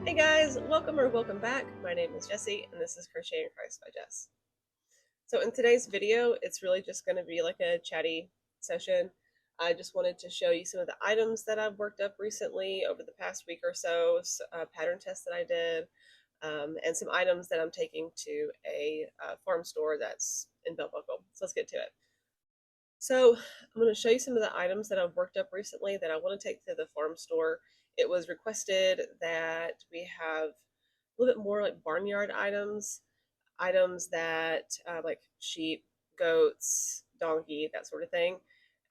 Hey guys, welcome or welcome back. My name is Jessie and this is Crochet in Christ by Jess. So in today's video, it's really just going to be like a chatty session. I just wanted to show you some of the items that I've worked up recently over the past week or so, pattern tests that I did, and some items that I'm taking to a farm store that's in Belt Buckle. So let's get to it. So I'm going to show you some of the items that I've worked up recently that I want to take to the farm store. It was requested that we have a little bit more like barnyard items that like sheep, goats, donkey, that sort of thing.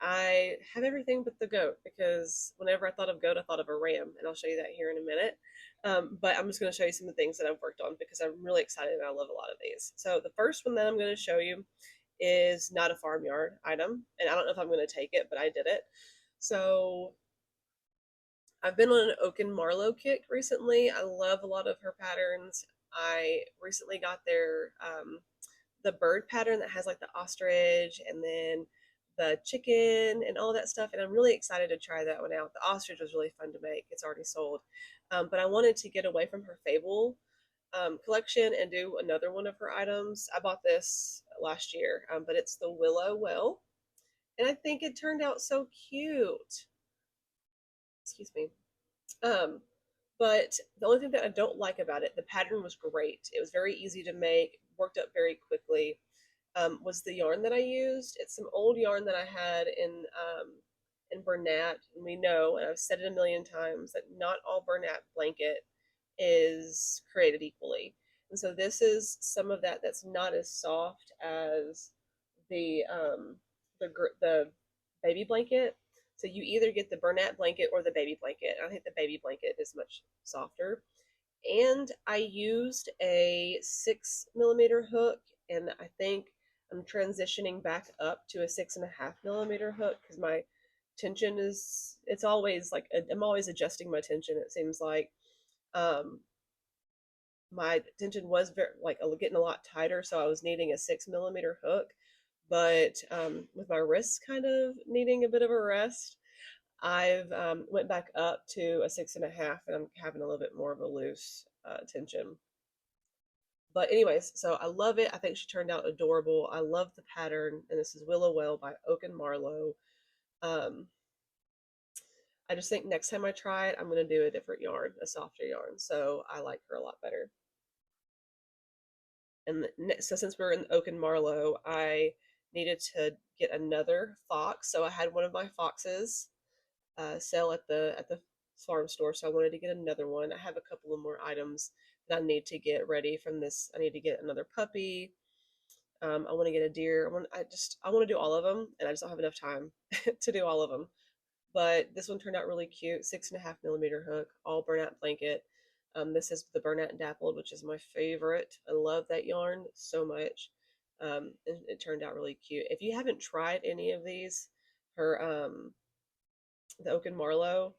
I have everything but the goat because whenever I thought of goat, I thought of a ram, and I'll show you that here in a minute. But I'm just going to show you some of the things that I've worked on because I'm really excited and I love a lot of these. So the first one that I'm going to show you is not a farmyard item, and I don't know if I'm going to take it, but I did it. So I've been on an Oak and Marlow kick recently. I love a lot of her patterns. I recently got the bird pattern that has like the ostrich and then the chicken and all that stuff, and I'm really excited to try that one out. The ostrich was really fun to make. It's already sold, but I wanted to get away from her fable collection and do another one of her items. I bought this last year, but it's the Willow Well, and I think it turned out so cute. Excuse me. Um, but the only thing that I don't like about it, the pattern was great. It was very easy to make, worked up very quickly. Was the yarn that I used. It's some old yarn that I had in Bernat, and we know, and I've said it a million times, that not all Bernat blanket is created equally. And so this is some of that that's not as soft as the the baby blanket. So you either get the Bernat blanket or the baby blanket. I think the baby blanket is much softer. And I used a 6 millimeter hook, and I think I'm transitioning back up to a 6.5 millimeter hook because my tension is, it's always like I'm always adjusting my tension, it seems like. Um, my tension was very like getting a lot tighter, so I was needing a 6 millimeter hook. But with my wrists kind of needing a bit of a rest, I've went back up to a 6.5, and I'm having a little bit more of a loose tension. But anyways, so I love it. I think she turned out adorable. I love the pattern, and this is Willow Well by Oak and Marlow. Um, I just think next time I try it, I'm going to do a different yarn, a softer yarn. So I like her a lot better. And so since we're in Oak and Marlow, I needed to get another fox. So I had one of my foxes sell at the farm store, so I wanted to get another one. I have a couple of more items that I need to get ready from this. I need to get another puppy. I want to get a deer. I want to do all of them, and I just don't have enough time to do all of them. But this one turned out really cute. 6.5 millimeter hook, all Bernat blanket. This is the Bernat Dappled, which is my favorite. I love that yarn so much. It turned out really cute. If you haven't tried any of these, her the Oak and Marlow,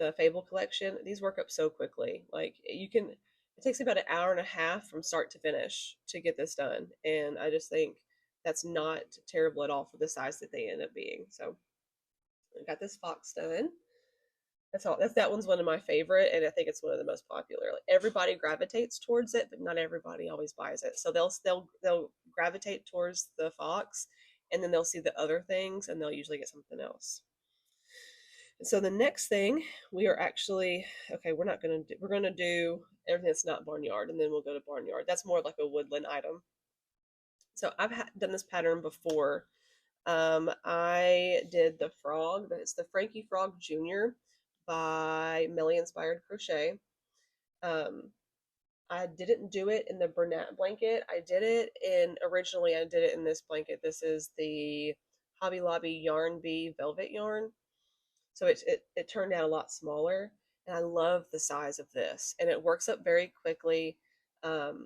the Fable collection, these work up so quickly. Like you can, it takes about an hour and a half from start to finish to get this done, and I just think that's not terrible at all for the size that they end up being. So I got this fox done. That's all. That one's one of my favorite, and I think it's one of the most popular. Like everybody gravitates towards it, but not everybody always buys it. So they'll gravitate towards the fox, and then they'll see the other things, and they'll usually get something else. So the next thing we are actually okay. We're gonna do everything that's not barnyard, and then we'll go to barnyard. That's more like a woodland item. So I've done this pattern before. I did the frog. It's the Frankie Frog Junior by Melly Inspired Crochet. Um, I didn't do it in the Bernat blanket. Originally I did it in this blanket. This is the Hobby Lobby Yarn Bee Velvet yarn. So it turned out a lot smaller, and I love the size of this, and it works up very quickly. The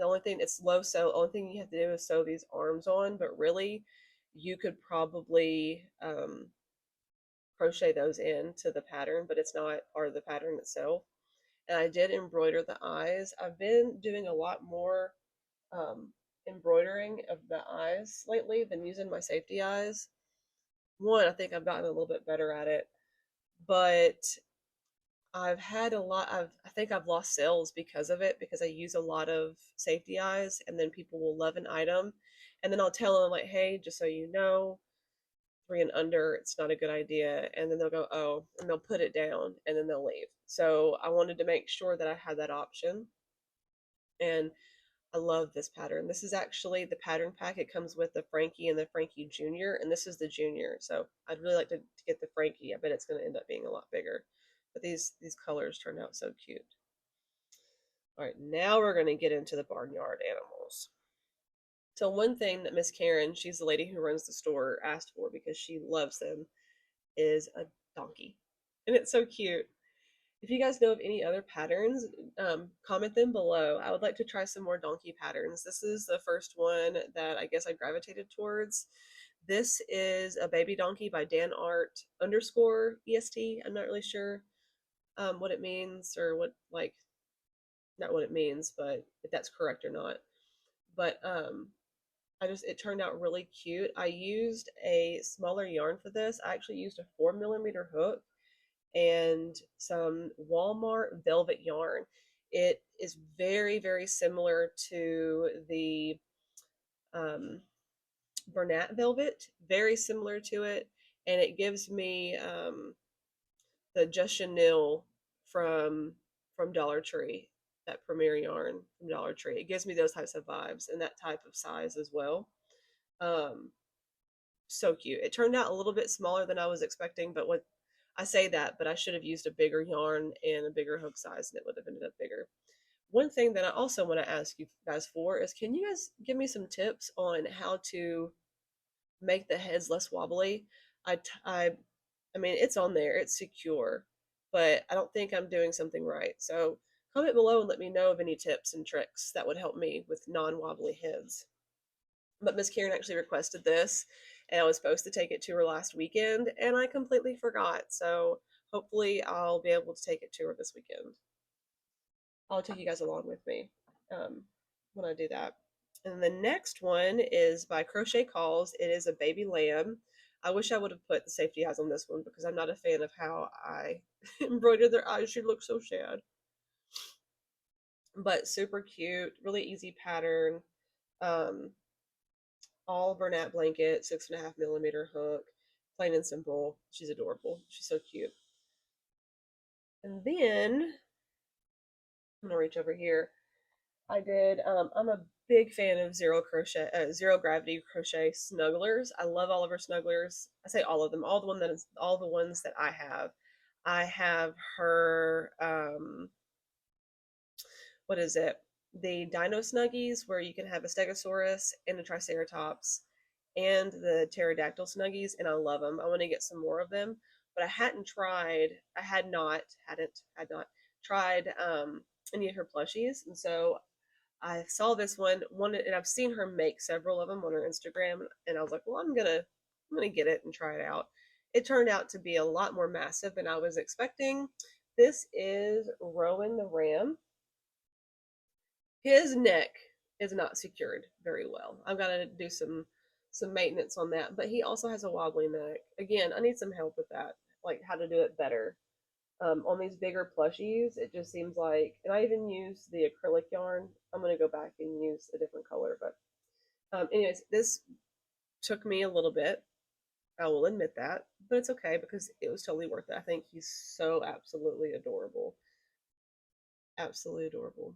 only thing it's low sew. The only thing you have to do is sew these arms on, but really, you could probably crochet those into the pattern, but it's not part of the pattern itself. And I did embroider the eyes. I've been doing a lot more um, embroidering of the eyes lately than using my safety eyes. One, I think I've gotten a little bit better at it, but I've had a lot of, I think I've lost sales because of it, because I use a lot of safety eyes, and then people will love an item. And then I'll tell them, like, hey, just so you know, three and under, it's not a good idea. And then they'll go, oh, and they'll put it down and then they'll leave. So I wanted to make sure that I had that option. And I love this pattern. This is actually the pattern pack. It comes with the Frankie and the Frankie Junior, and this is the Junior. So I'd really like to get the Frankie. I bet it's going to end up being a lot bigger. But these colors turned out so cute. All right, now we're going to get into the barnyard animals. So one thing that Miss Karen, she's the lady who runs the store, asked for because she loves them is a donkey. And it's so cute. If you guys know of any other patterns, comment them below. I would like to try some more donkey patterns. This is the first one that I guess I gravitated towards. This is a baby donkey by Dan Art underscore EST. I'm not really sure what it means, or what, like, not what it means, but if that's correct or not. But it turned out really cute. I used a smaller yarn for this. I actually used a 4mm hook and some Walmart velvet yarn. It is very, very similar to the um, Bernat velvet, very similar to it, and it gives me the Just Chanel from Dollar Tree, that Premier yarn from Dollar Tree. It gives me those types of vibes and that type of size as well. Um, so cute. It turned out a little bit smaller than I was expecting, but what I say that, but I should have used a bigger yarn and a bigger hook size, and it would have ended up bigger. One thing that I also want to ask you guys for is, can you guys give me some tips on how to make the heads less wobbly? I, I, I mean, it's on there, it's secure, but I don't think I'm doing something right. So comment below and let me know of any tips and tricks that would help me with non-wobbly heads. But Miss Karen actually requested this, and I was supposed to take it to her last weekend, and I completely forgot. So hopefully I'll be able to take it to her this weekend. I'll take you guys along with me um, when I do that. And the next one is by Crochet Calls. It is a baby lamb. I wish I would have put the safety eyes on this one because I'm not a fan of how I embroidered their eyes. She looks so sad. But super cute, really easy pattern. Um, all Bernat blanket, 6.5mm hook, plain and simple. She's adorable. She's so cute. And then I'm gonna reach over here. I'm a big fan of zero gravity crochet snugglers. I love all of her snugglers. I say all of them, all the ones that I have. I have her, what is it? The Dino Snuggies, where you can have a Stegosaurus and a Triceratops, and the Pterodactyl Snuggies, and I love them. I want to get some more of them, but I had not tried any of her plushies, and so I saw this one, and I've seen her make several of them on her Instagram, and I was like, well, I'm gonna get it and try it out. It turned out to be a lot more massive than I was expecting. This is Rowan the Ram. His neck is not secured very well. I've got to do some maintenance on that, but he also has a wobbly neck. Again, I need some help with that, like how to do it better. On these bigger plushies, it just seems like, and I even use the acrylic yarn. I'm going to go back and use a different color, but anyways, this took me a little bit. I will admit that, but it's okay because it was totally worth it. I think he's so absolutely adorable. Absolutely adorable.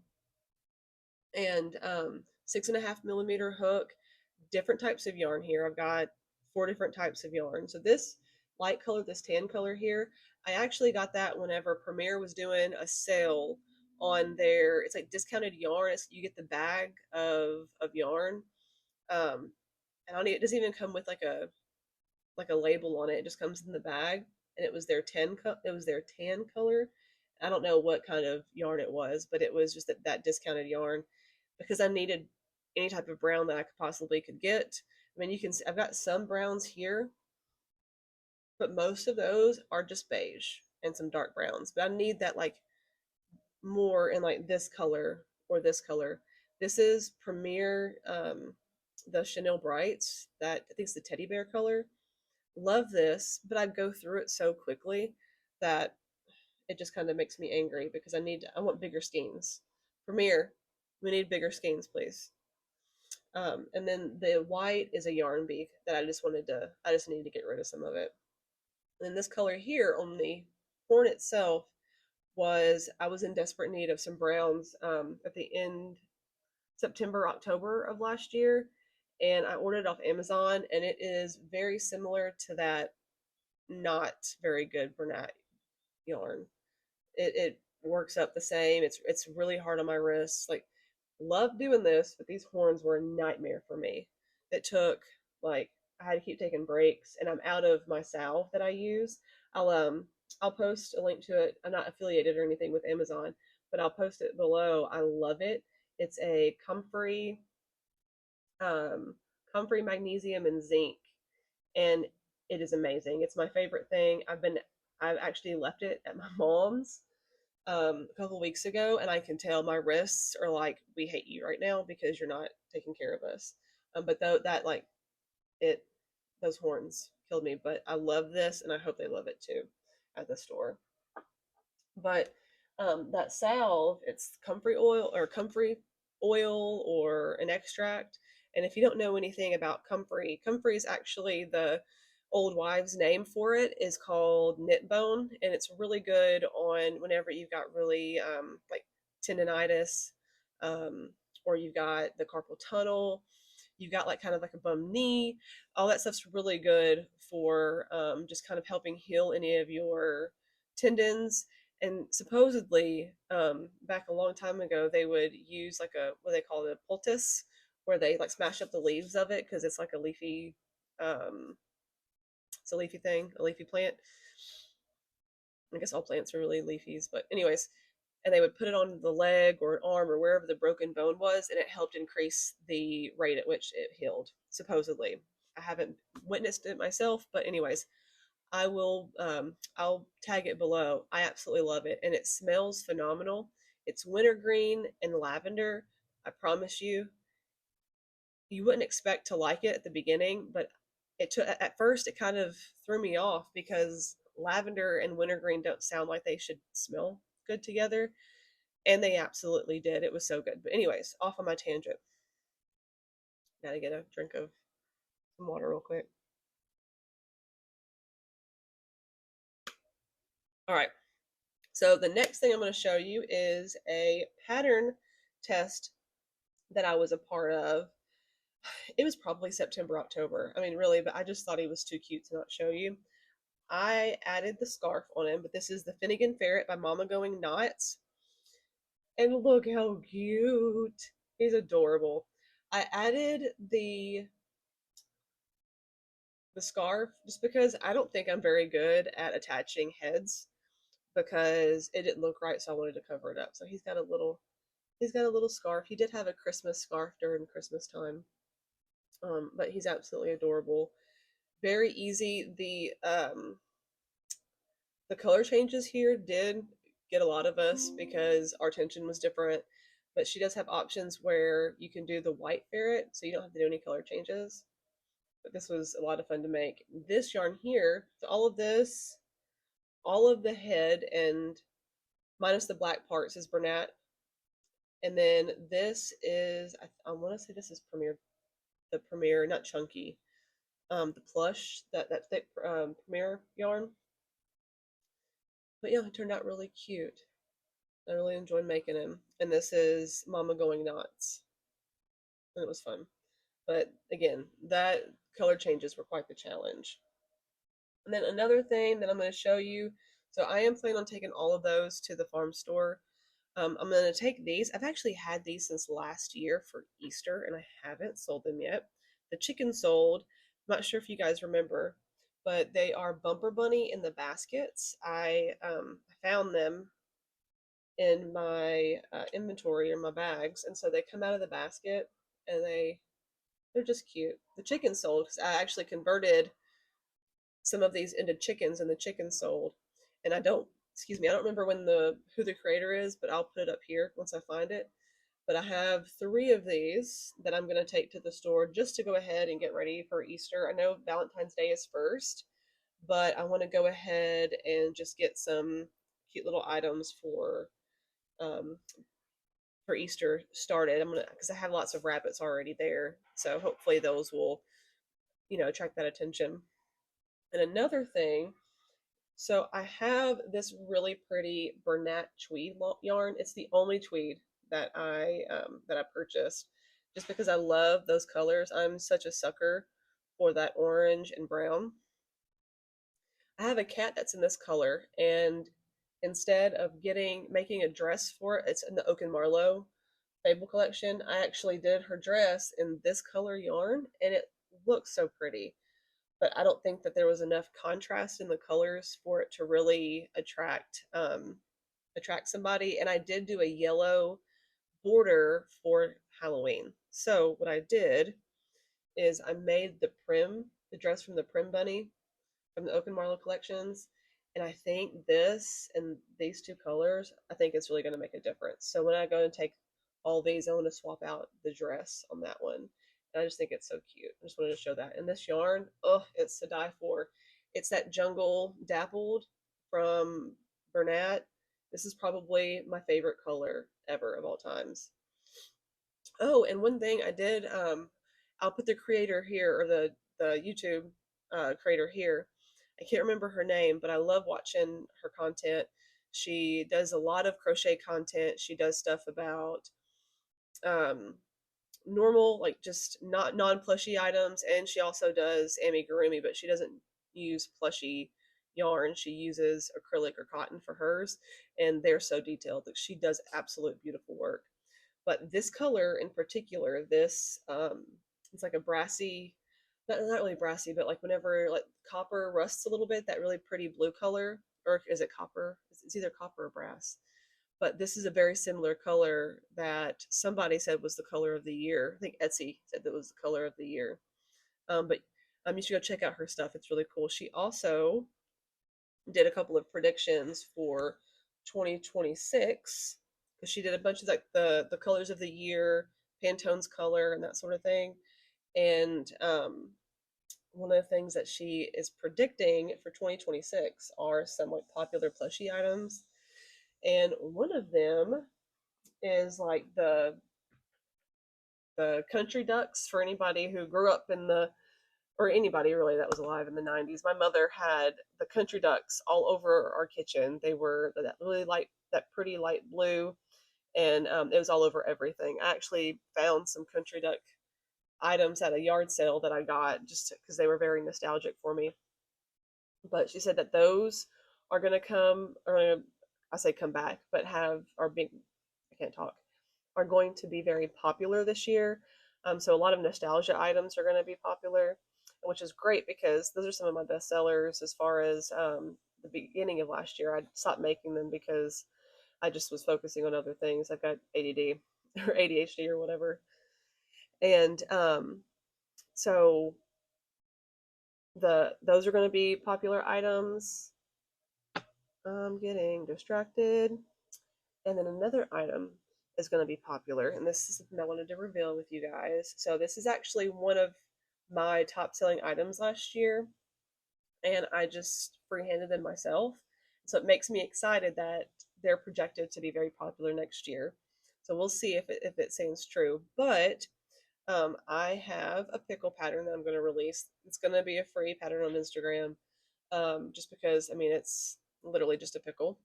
And 6.5mm hook, different types of yarn here. I've got 4 different types of yarn. So this light color, this tan color here, I actually got that whenever Premier was doing a sale on their, it's like discounted yarn. You get the bag of yarn. And I don't, it doesn't even come with like a label on it. It just comes in the bag, and it was their tan color. I don't know what kind of yarn it was, but it was just that discounted yarn because I needed any type of brown that I could possibly could get. I mean, you can see I've got some browns here, but most of those are just beige and some dark browns. But I need that, like, more in like this color or this color. This is Premier, the Chanel Brights. That I think it's the teddy bear color. Love this, but I go through it so quickly that it just kind of makes me angry because I want bigger skeins. Premiere, we need bigger skeins, please. And then the white is a yarn beak that I just need to get rid of some of it. And then this color here on the horn itself I was in desperate need of some browns at the end September, October of last year. And I ordered it off Amazon, and it is very similar to that not very good Bernat yarn. It works up the same. It's really hard on my wrists. Like, love doing this, but these horns were a nightmare for me. It took like I had to keep taking breaks, and I'm out of my salve that I use. I'll um I'll post a link to it. I'm not affiliated or anything with Amazon, but I'll post it below. I love it. It's a um, comfrey magnesium and zinc, and it is amazing. It's my favorite thing. I've actually left it at my mom's a couple weeks ago, and I can tell my wrists are like, we hate you right now because you're not taking care of us. But though that like it, those horns killed me. But I love this, and I hope they love it too at the store. But that salve, it's comfrey oil or an extract. And if you don't know anything about comfrey is actually the old wives' name for it is called knit bone, and it's really good on whenever you've got really like tendonitis, um, or you've got the carpal tunnel, you've got like kind of like a bum knee. All that stuff's really good for just kind of helping heal any of your tendons. And supposedly, back a long time ago, they would use like a what they call it, a poultice, where they like smash up the leaves of it because it's like um, it's a leafy thing, a leafy plant. I guess all plants are really leafies, but anyways, and they would put it on the leg or arm or wherever the broken bone was, and it helped increase the rate at which it healed. Supposedly, I haven't witnessed it myself, but anyways, I'll tag it below. I absolutely love it, and it smells phenomenal. It's wintergreen and lavender. I promise you, you wouldn't expect to like it at the beginning, but it took at first it kind of threw me off because lavender and wintergreen don't sound like they should smell good together, and they absolutely did. It was so good. But anyways, off on my tangent. Gotta get a drink of some water real quick. All right. So the next thing I'm going to show you is a pattern test that I was a part of. It was probably September, October. I mean, really, but I just thought he was too cute to not show you. I added the scarf on him, but this is the Finnegan Ferret by Mama Going Knots. And look how cute. He's adorable. I added the scarf just because I don't think I'm very good at attaching heads because it didn't look right, so I wanted to cover it up. So he's got a little scarf. He did have a Christmas scarf during Christmas time. But he's absolutely adorable. Very easy. The color changes here did get a lot of us because our tension was different. But she does have options where you can do the white ferret, so you don't have to do any color changes. But this was a lot of fun to make. This yarn here, so all of the head and minus the black parts is Bernat. And then this is, I want to say this is Premier, not chunky, the plush, that thick Premier yarn. But yeah, it turned out really cute. I really enjoyed making him. And this is Mama Going Knots. And it was fun. But again, that color changes were quite the challenge. And then another thing that I'm going to show you. So I am planning on taking all of those to the farm store. I'm going to take these. I've actually had these since last year for Easter, and I haven't sold them yet. The chicken sold. I'm not sure if you guys remember, but they are Bumper Bunny in the baskets. I found them in my inventory or my bags, and so they come out of the basket, and they're just cute. The chicken sold because I actually converted some of these into chickens, and the chickens sold. And I don't, excuse me, I don't remember who the creator is, but I'll put it up here once I find it. But I have 3 of these that I'm going to take to the store just to go ahead and get ready for Easter. I know Valentine's Day is first, but I want to go ahead and just get some cute little items um, for Easter started. I'm gonna because I have lots of rabbits already there, so hopefully those will attract that attention. And another thing, so I have this really pretty Bernat tweed yarn. It's the only tweed that I purchased, just because I love those colors. I'm such a sucker for that orange and brown. I have a cat that's in this color, and instead of getting making a dress for it, it's in the Oak and Marlowe Fable collection. I actually did her dress in this color yarn, and it looks so pretty. But I don't think that there was enough contrast in the colors for it to really attract somebody. And I did do a yellow border for Halloween. So what I did is I made the dress from the Prim Bunny from the Oak and Marlowe collections. And I think this and these two colors, I think it's really going to make a difference. So when I go and take all these, I want to swap out the dress on that one. And I just think it's so cute. I just wanted to show that. And this yarn, oh, it's to die for. It's that Jungle Dappled from Bernat. This is probably my favorite color ever of all times. Oh, and one thing I did, I'll put the creator here, or the YouTube creator here. I can't remember her name, but I love watching her content. She does a lot of crochet content. She does stuff about um, normal, like just not non-plushy items, and she also does amigurumi, but she doesn't use plushy yarn. She uses acrylic or cotton for hers, and they're so detailed. Like, she does absolute beautiful work. But this color in particular, this it's like a brassy, not really brassy, but like whenever like copper rusts a little bit, that really pretty blue color, or is it copper? It's either copper or brass. But this is a very similar color that somebody said was the color of the year. I think Etsy said that was the color of the year. But you should go check out her stuff. It's really cool. She also did a couple of predictions for 2026, because she did a bunch of like the colors of the year, Pantone's color, and that sort of thing. And one of the things that she is predicting for 2026 are some like popular plushie items, and one of them is like the country ducks. For anybody who grew up in the or anybody really that was alive in the 90s. My mother had the country ducks all over our kitchen. They were that really light, that pretty light blue, and it was all over everything. I actually found some country duck items at a yard sale that I got just because they were very nostalgic for me. But she said that those are going to come, or I say come back, but are being, I can't talk, are going to be very popular this year. So a lot of nostalgia items are going to be popular, which is great because those are some of my best sellers. As far as the beginning of last year, I stopped making them because I just was focusing on other things. I've got ADD or ADHD or whatever. And so those are going to be popular items. I'm getting distracted. And then another item is going to be popular, and this is something I wanted to reveal with you guys. So this is actually one of my top selling items last year, and I just freehanded them myself. So it makes me excited that they're projected to be very popular next year. So we'll see if it seems true. But I have a pickle pattern that I'm going to release. It's going to be a free pattern on Instagram, just because, I mean, it's literally just a pickle.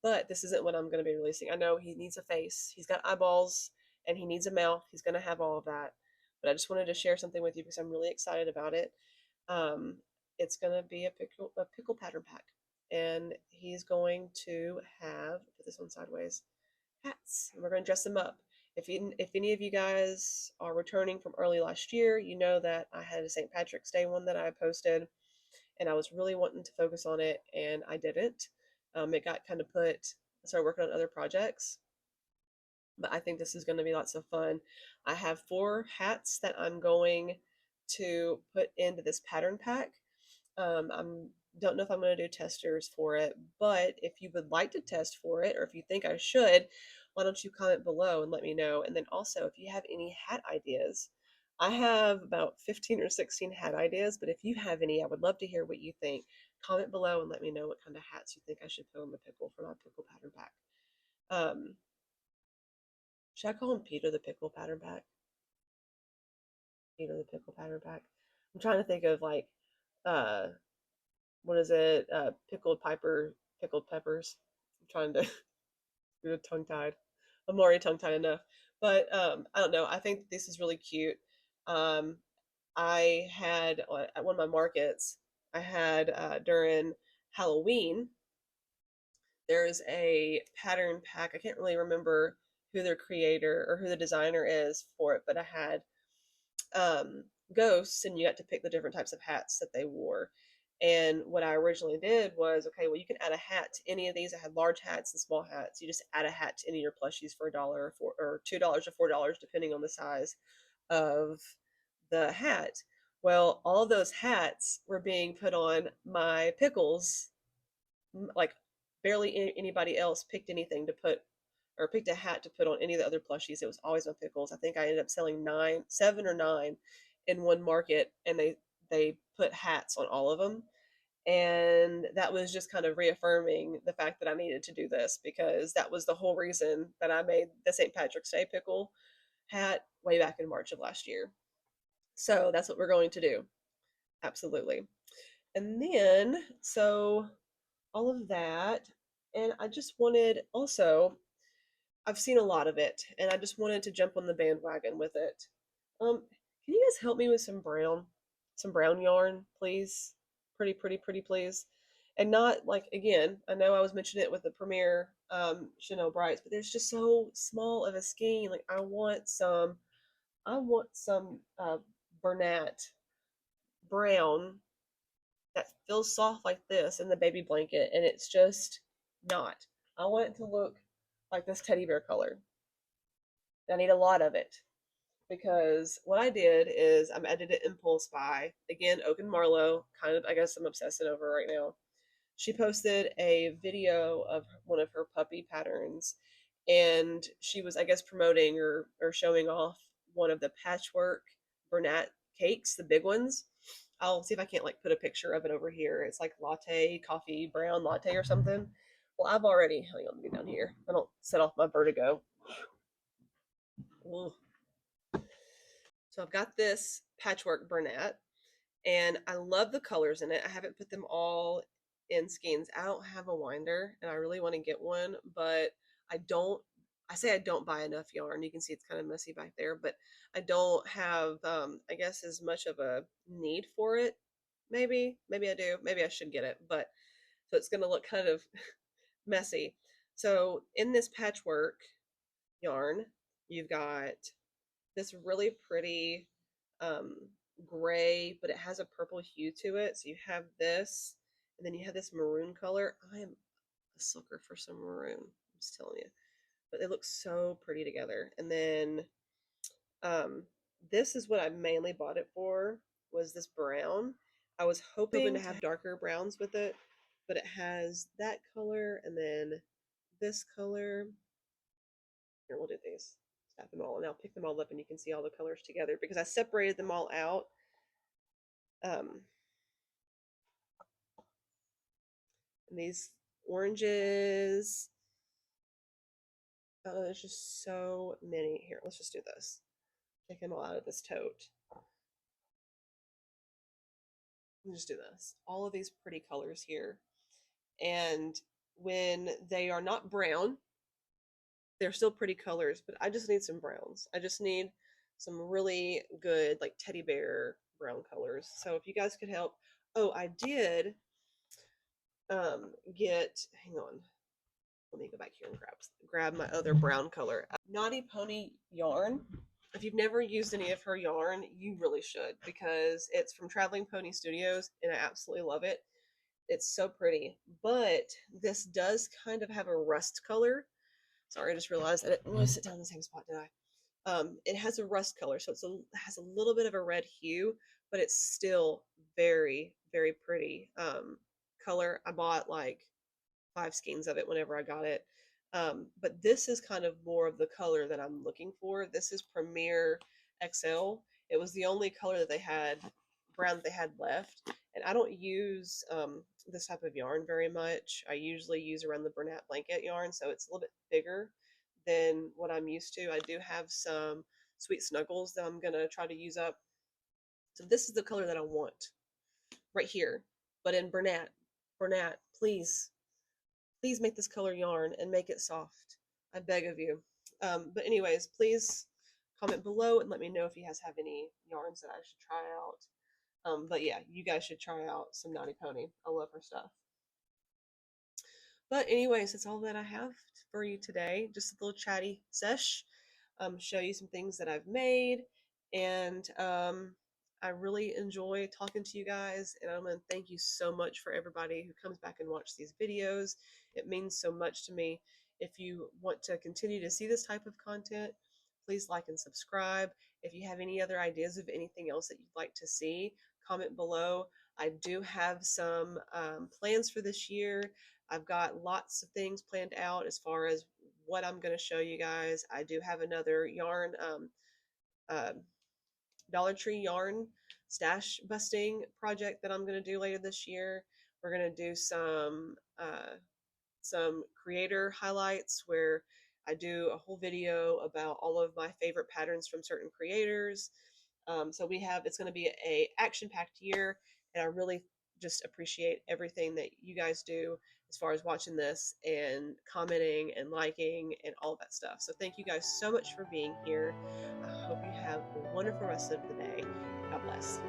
But this isn't what I'm going to be releasing. I know he needs a face, he's got eyeballs, and he needs a mouth. He's going to have all of that. But I just wanted to share something with you because I'm really excited about it. Um, it's going to be a pickle pattern pack, and he's going to have, put this one sideways, hats, and we're going to dress them up. If any of you guys are returning from early last year, you know that I had a St. Patrick's Day one that I posted, and I was really wanting to focus on it, and I didn't. It got kind of I started working on other projects, but I think this is going to be lots of fun. I have 4 hats that I'm going to put into this pattern pack. I'm don't know if I'm going to do testers for it, but if you would like to test for it, or if you think I should, why don't you comment below and let me know? And then also, if you have any hat ideas, I have about 15 or 16 hat ideas, but if you have any, I would love to hear what you think. Comment below and let me know what kind of hats you think I should put on the pickle for my pickle pattern pack. Um, should I call him Peter the pickle pattern pack? Peter the pickle pattern pack. I'm trying to think of like, uh, what is it? Pickled peppers. I'm trying to get tongue tied. I'm already tongue tied enough. But I don't know. I think this is really cute. Um, I had at one of my markets, I had during Halloween, there's a pattern pack. I can't really remember who their creator or who the designer is for it, but I had um, ghosts, and you got to pick the different types of hats that they wore. And what I originally did was, okay, well, you can add a hat to any of these. I had large hats and small hats. You just add a hat to any of your plushies for $1 or $2 or $4, depending on the size of the hat. Well, all those hats were being put on my pickles. Like barely anybody else picked anything to put or picked a hat to put on any of the other plushies. It was always my pickles. I think I ended up selling 7 or 9 in one market, and they put hats on all of them. And that was just kind of reaffirming the fact that I needed to do this, because that was the whole reason that I made the St. Patrick's Day pickle hat way back in March of last year. So that's what we're going to do. Absolutely. And then, so all of that. And I just wanted also, I've seen a lot of it, and I just wanted to jump on the bandwagon with it. Can you guys help me with some brown yarn, please? Pretty, pretty, pretty, please. And not like, again, I know I was mentioning it with the Premier Chanel Brights, but there's just so small of a skein. Like I want some Bernat brown that feels soft like this in the baby blanket, and it's just not. I want it to look like this teddy bear color. I need a lot of it, because what I did is I did it impulse buy. Again, Oak and Marlowe, kind of, I guess I'm obsessing over right now. She posted a video of one of her puppy patterns, and she was, I guess, promoting or showing off one of the patchwork Bernat cakes, the big ones. I'll see if I can't like put a picture of it over here. It's like latte, coffee, brown latte or something. Well, I've already, hang on, let me get down here. I don't set off my vertigo. Ugh. So I've got this patchwork Bernat, and I love the colors in it. I haven't put them all in skeins. I don't have a winder, and I really want to get one, but I don't. I say I don't buy enough yarn. You can see it's kind of messy back there, but I don't have, I guess, as much of a need for it. Maybe I do. Maybe I should get it, but so it's going to look kind of messy. So in this patchwork yarn, you've got this really pretty um, gray, but it has a purple hue to it. So you have this, and then you have this maroon color. I am a sucker for some maroon. I'm just telling you. But they look so pretty together. And then um, this is what I mainly bought it for, was this brown. I was hoping to have darker browns with it, but it has that color and then this color. Here, we'll do these. Stack them all, and I'll pick them all up, and you can see all the colors together because I separated them all out. Um, and these oranges. Oh, there's just so many. Here, let's just do this. Take them all out of this tote. Let's just do this. All of these pretty colors here. And when they are not brown, they're still pretty colors, but I just need some browns. I just need some really good, like teddy bear brown colors. So if you guys could help. Oh, I did hang on, let me go back here and grab my other brown color. Naughty Pony yarn. If you've never used any of her yarn, you really should, because it's from Traveling Pony Studios, and I absolutely love it. It's so pretty, but this does kind of have a rust color. Sorry, I just realized I didn't want to sit down in the same spot, did I? It has a rust color, so it has a little bit of a red hue, but it's still very, very pretty color. I bought like 5 skeins of it whenever I got it. But this is kind of more of the color that I'm looking for. This is Premier XL, It was the only color that they had, brown that they had left. And I don't use this type of yarn very much. I usually use around the Bernat blanket yarn, so it's a little bit bigger than what I'm used to. I do have some Sweet Snuggles that I'm going to try to use up. So this is the color that I want right here, but in Bernat. Bernat, please, please make this color yarn and make it soft. I beg of you. But anyways, please comment below and let me know if you guys have any yarns that I should try out. But yeah, you guys should try out some Naughty Pony. I love her stuff. But anyways, that's all that I have for you today. Just a little chatty sesh. Show you some things that I've made, and I really enjoy talking to you guys. And I'm gonna thank you so much for everybody who comes back and watches these videos. It means so much to me. If you want to continue to see this type of content, please like and subscribe. If you have any other ideas of anything else that you'd like to see, comment below. I do have some plans for this year. I've got lots of things planned out as far as what I'm going to show you guys. I do have another yarn, uh, Dollar Tree yarn stash busting project that I'm going to do later this year. We're going to do some creator highlights where I do a whole video about all of my favorite patterns from certain creators. So it's going to be a action-packed year, and I really just appreciate everything that you guys do as far as watching this and commenting and liking and all that stuff. So thank you guys so much for being here. I hope you have a wonderful rest of the day. God bless.